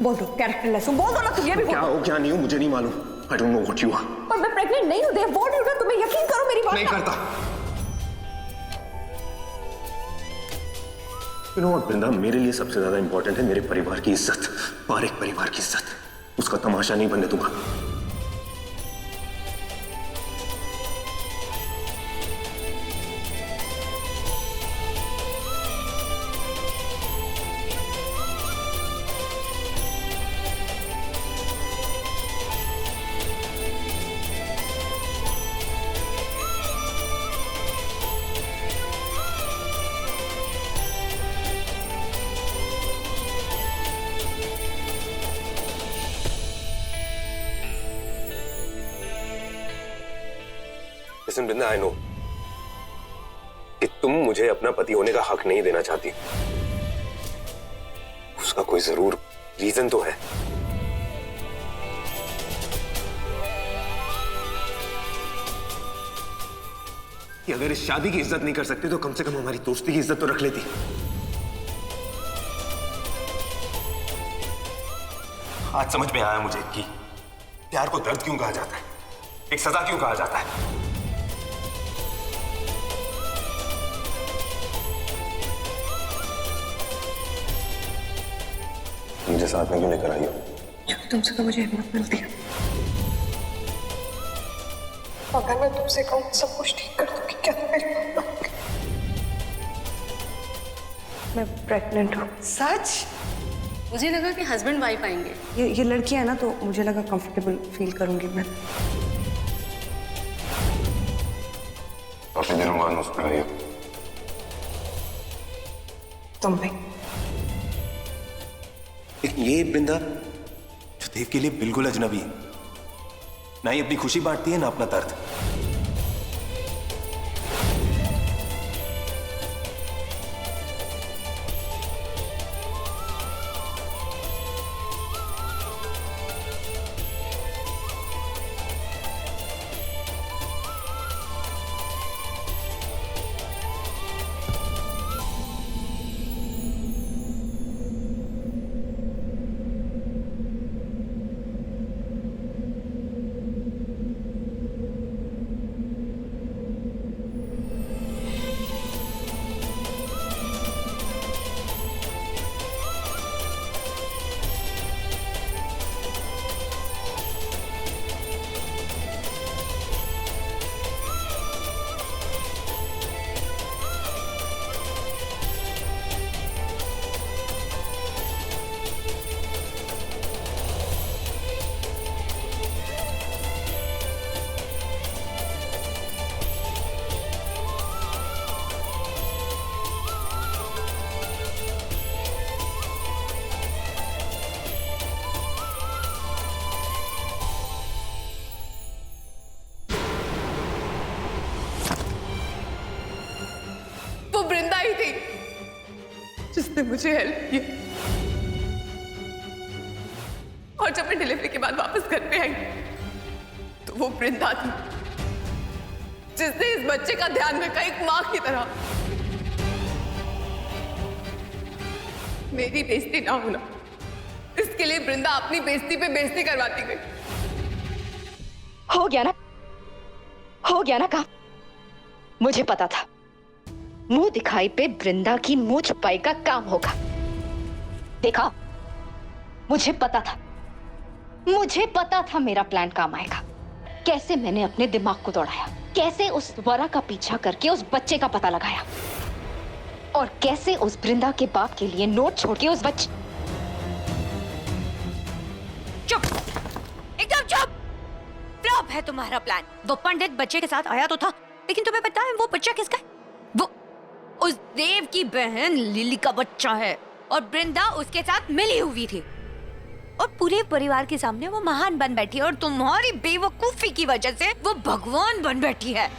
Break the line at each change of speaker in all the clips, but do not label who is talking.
बोल दो कैरेक्टरलेस हूँ, बोल दो ना तुम ये भी
क्या हो क्या नहीं हो मुझे नहीं मालूम। I don't know what you are.
पर मैं प्रेग्नेंट नहीं हूँ, देव बोल रही हूँ ना, तुम्हें यकीन करो मेरी बात।
नहीं करता। यू नो व्हाट वृंदा, मेरे लिए सबसे ज्यादा इंपॉर्टेंट है मेरे परिवार की इज्जत, पारेख परिवार की इज्जत। उसका तमाशा नहीं बनने दूंगा। Listen, वृंदा, आई नो कि तुम मुझे अपना पति होने का हक नहीं देना चाहती। उसका कोई जरूर रीजन तो है। कि अगर इस शादी की इज्जत नहीं कर सकती तो कम से कम हमारी दोस्ती की इज्जत तो रख लेती। आज समझ में आया मुझे कि प्यार को दर्द क्यों कहा जाता है, एक सजा क्यों कहा जाता है। मुझे साथ में क्यों लेकर आई हो?
क्योंकि तुमसे तो मुझे हिम्मत मिलती है।
अगर मैं तुमसे कहूँ सब कुछ ठीक कर दूंगी, क्या तुम मेरी बात मानोगे?
मैं प्रेग्नेंट हूँ।
सच?
मुझे लगा कि हस्बैंड वाइफ आएंगे।
ये लड़की है ना, तो मुझे लगा कंफर्टेबल फील करूंगी मैं।
काफी दिनों बाद मुस्कुरा रही हो।
तुम भी।
लेकिन ये वृंदा जो देव के लिए बिल्कुल अजनबी है, ना ही अपनी खुशी बांटती है ना अपना दर्द।
जिसने मुझे हेल्प की। और जब मैं डिलीवरी के बाद वापस घर पे आई तो वो वृंदा थी जिसने इस बच्चे का ध्यान रखा एक मां की तरह। मेरी बेइज्जती ना होना, इसके लिए वृंदा अपनी बेइज्जती पे बेइज्जती करवाती गई।
हो गया ना काम। मुझे पता था मुंह दिखाई पे वृंदा की मुंह छुपाई का काम होगा। देखा, मुझे पता था मेरा प्लान काम आएगा। कैसे मैंने अपने दिमाग को दौड़ाया, कैसे उस वरा का पीछा करके उस बच्चे का पता लगाया, और कैसे उस वृंदा के बाप के लिए नोट छोड़ के उस बच्चे। चुप, एकदम चुप। फ्लॉप है तुम्हारा प्लान। वो पंडित बच्चे के साथ आया तो था, लेकिन तुम्हें पता है वो बच्चा किसका है? वो उस देव की बहन लिली का बच्चा है, और वृंदा उसके साथ मिली हुई थी, और पूरे परिवार के सामने वो महान बन बैठी है, और तुम्हारी बेवकूफी की वजह से वो भगवान बन बैठी है।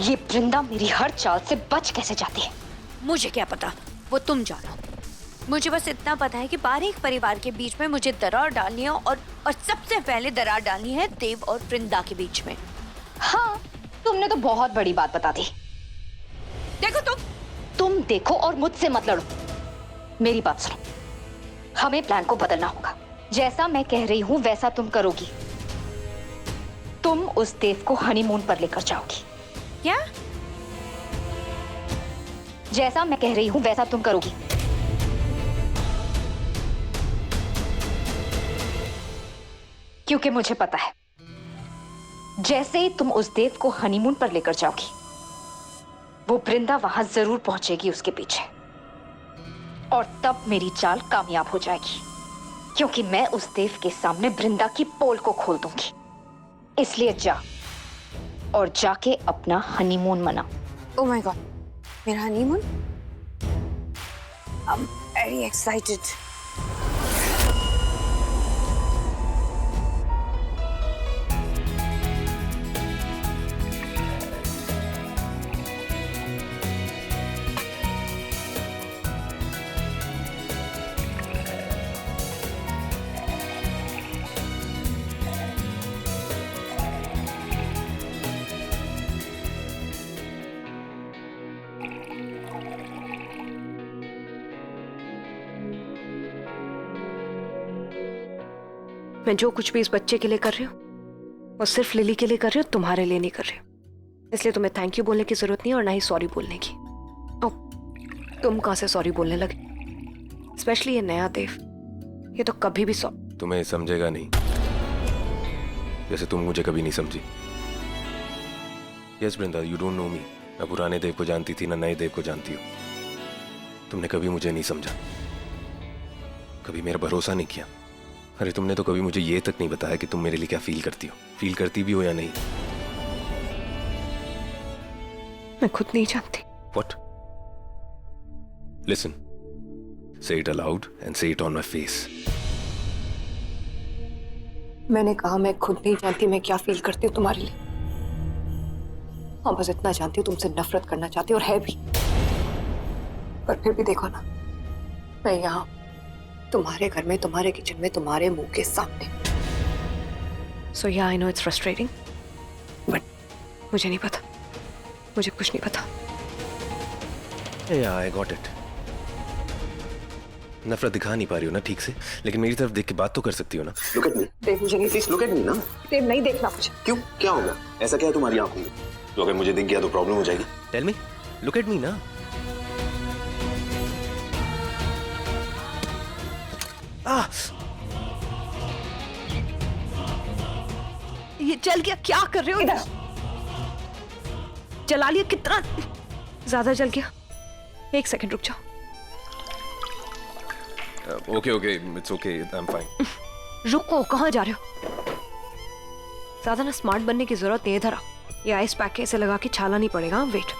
ये वृंदा मेरी हर चाल से बच कैसे जाती है मुझे क्या पता, वो तुम जानो। मुझे बस इतना पता है कि पारेख परिवार के बीच में मुझे दरार डालनी है, और सबसे पहले दरार डालनी है देव और वृंदा के बीच में। हाँ, तुमने तो बहुत बड़ी बात बता दी। देखो तुम देखो और मुझसे मत लड़ो।
मेरी बात सुनो, हमें प्लान को बदलना होगा। जैसा मैं कह रही हूं वैसा तुम करोगी। तुम उस देव को हनीमून पर लेकर जाओगी।
क्या?
जैसा मैं कह रही हूं वैसा तुम करोगी। क्योंकि मुझे पता है, जैसे ही तुम उस देव को हनीमून पर लेकर जाओगी, वो वृंदा वहां जरूर पहुंचेगी उसके पीछे, और तब मेरी चाल कामयाब हो जाएगी, क्योंकि मैं उस देव के सामने वृंदा की पोल को खोल दूंगी। इसलिए जा और जाके अपना हनीमून मना।
ओह माय गॉड, मेरा honeymoon? I am very excited. मैं जो कुछ भी इस बच्चे के लिए कर रही हूँ वो सिर्फ लिली के लिए कर रही हूँ, तुम्हारे लिए नहीं कर रही हूँ। इसलिए तुम्हें थैंक यू बोलने की जरूरत नहीं और ना ही सॉरी बोलने की। तुम कहाँ से सॉरी बोलने लगे? स्पेशली ये नया देव, ये तो कभी भी
तुम्हें समझेगा नहीं, जैसे तुम मुझे कभी नहीं समझी। Yes Vrinda, you don't know me. मैं पुराने देव को जानती थी ना नए देव को जानती हूँ। तुमने कभी मुझे नहीं समझा, कभी मेरा भरोसा नहीं किया। अरे तुमने तो कभी मुझे ये तक नहीं बताया कि तुम मेरे लिए क्या फील करती हो, फील करती भी हो या नहीं।
मैं खुद नहीं जानती।
What? Listen. Say it aloud and say it on my face.
मैंने कहा मैं खुद नहीं जानती मैं क्या फील करती हूँ तुम्हारे लिए। हाँ, बस इतना जानती हूँ तुमसे नफरत करना चाहती हूँ, और है भी। पर फिर भी देखो ना, मैं यहाँ तुम्हारे घर में, तुम्हारे किचन में, तुम्हारे मुंह के सामने। So yeah, I know it's frustrating, but मुझे नहीं पता, मुझे कुछ नहीं पता।
Yeah, I got it. नफरत दिखा नहीं पा रही हो ना ठीक से, लेकिन मेरी तरफ देख के बात तो कर सकती हो ना।
Look at me.
देव, मुझे नहीं
Please look at me ना।
देव, नहीं देखना मुझे।
क्यों? क्या हो गया? ऐसा क्या है तुम्हारी आंखों में? तो अगर मुझे दिख गया तो प्रॉब्लम हो जाएगी।
Tell me. Look at me ना।
ये जल गया, क्या कर रहे हो? इधर जला लिया, कितना ज्यादा जल गया। एक सेकंड रुक जाओ।
Okay, it's okay, I'm fine.
रुको, कहाँ जा रहे हो? ज्यादा ना स्मार्ट बनने की जरूरत नहीं। इधर आओ, ये आइस पैक ऐसे लगा के छाला नहीं पड़ेगा। वेट,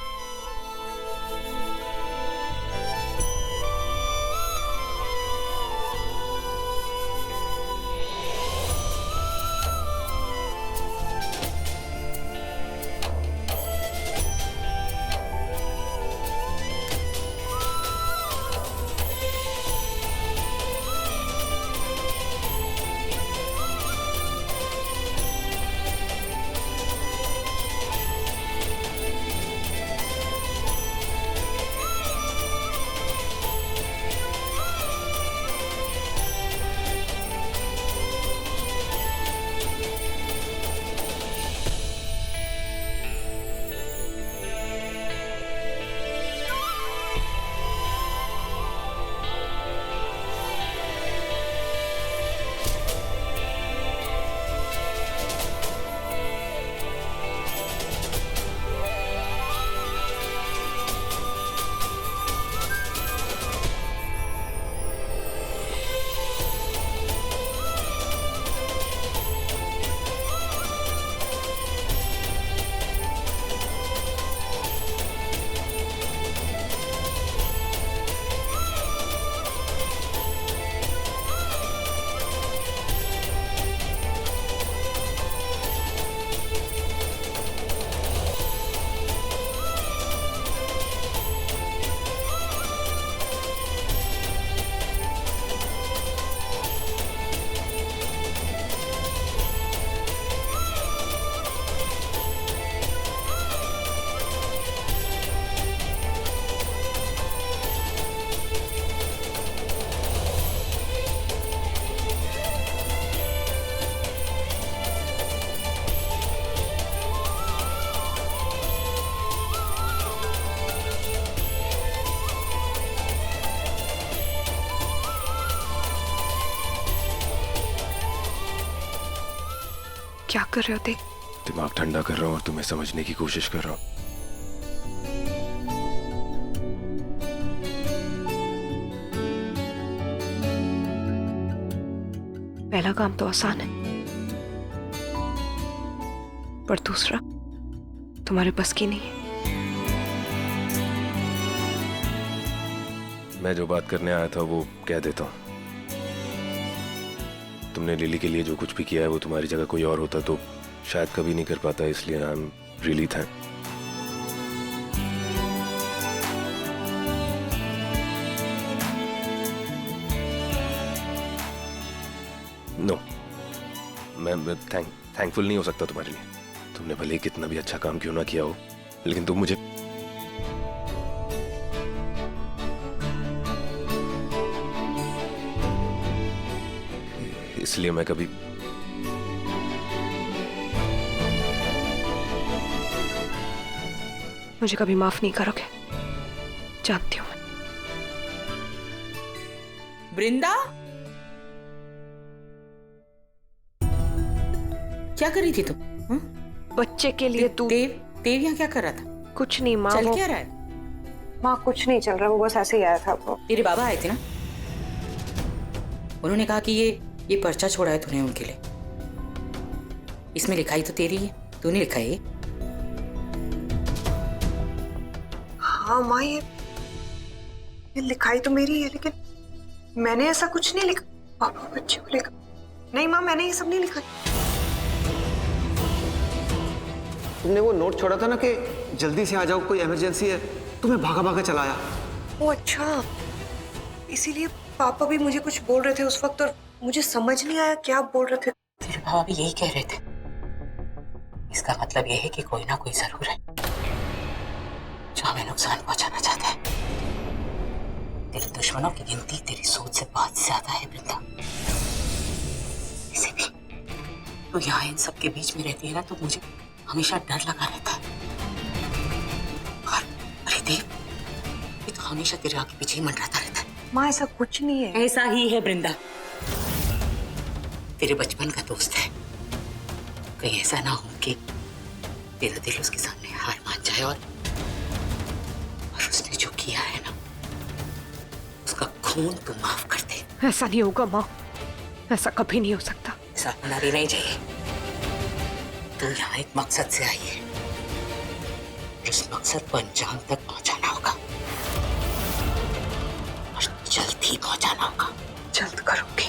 क्या कर रहे हो देव?
दिमाग ठंडा कर रहा हूँ और तुम्हें समझने की कोशिश कर रहा हूँ।
पहला काम तो आसान है, पर दूसरा तुम्हारे बस की नहीं है।
मैं जो बात करने आया था वो कह देता हूँ। तुमने लिली के लिए जो कुछ भी किया है वो तुम्हारी जगह कोई और होता तो शायद कभी नहीं कर पाता, इसलिए I am really thank. No, मैं थैंकफुल नहीं हो सकता तुम्हारे लिए। तुमने भले ही कितना भी अच्छा काम क्यों ना किया हो, लेकिन तुम मुझे इसलिए मैं कभी
मुझे कभी माफ नहीं करोगे, जानती हूँ मैं।
वृंदा, क्या कर रही थी तुम?
बच्चे के लिए तू।
देव देव यहाँ क्या कर रहा था?
कुछ नहीं माँ,
चल
वो
क्या रहा है?
माँ कुछ नहीं चल रहा, वो बस ऐसे ही आया था। वो
तेरे बाबा आए थे ना, उन्होंने कहा कि ये पर्चा छोड़ा है तूने उनके लिए। इसमें लिखाई तो तेरी है, तूने लिखा है ये?
हाँ माँ, ये लिखाई तो मेरी है, लेकिन मैंने ऐसा कुछ नहीं लिखा। पापा बच्चे को लिखा। नहीं माँ, मैंने ये सब नहीं लिखा।
तुमने वो नोट छोड़ा था ना कि जल्दी से आ जाओ, कोई इमरजेंसी है, तुम्हें भागा भागा चलाया।
ओ अच्छा, इसीलिए पापा भी मुझे कुछ बोल रहे थे उस वक्त और मुझे समझ नहीं आया क्या बोल रहे थे।
तेरे बाबा भी यही कह रहे थे। इसका मतलब यह है कि कोई ना कोई जरूर है जो हमें नुकसान पहुंचाना चाहता है। तेरे दुश्मनों की गिनती तेरी सोच से बहुत ज्यादा है वृंदा। इसे भी तो यहाँ इन सब के बीच में रहती है ना, तो मुझे हमेशा डर लगा रहता है। और अरे देव, ये तो हमेशा तेरे आगे पीछे ही मंडराता रहता है।
माँ ऐसा कुछ नहीं है।
ऐसा ही है वृंदा, तेरे बचपन का दोस्त है। कहीं ऐसा ना हो कि तेरा दिल उसके सामने हार मान जाए और उसने जो किया है ना, उसका खून तू माफ कर दे।
ऐसा नहीं होगा माँ, ऐसा कभी नहीं हो सकता।
ऐसा होना भी नहीं चाहिए। तू यहाँ एक मकसद से आई है, उस मकसद को अंजाम तक पहुंचाना होगा और जल्द ही पहुंचाना होगा।
जल्द करूंगी।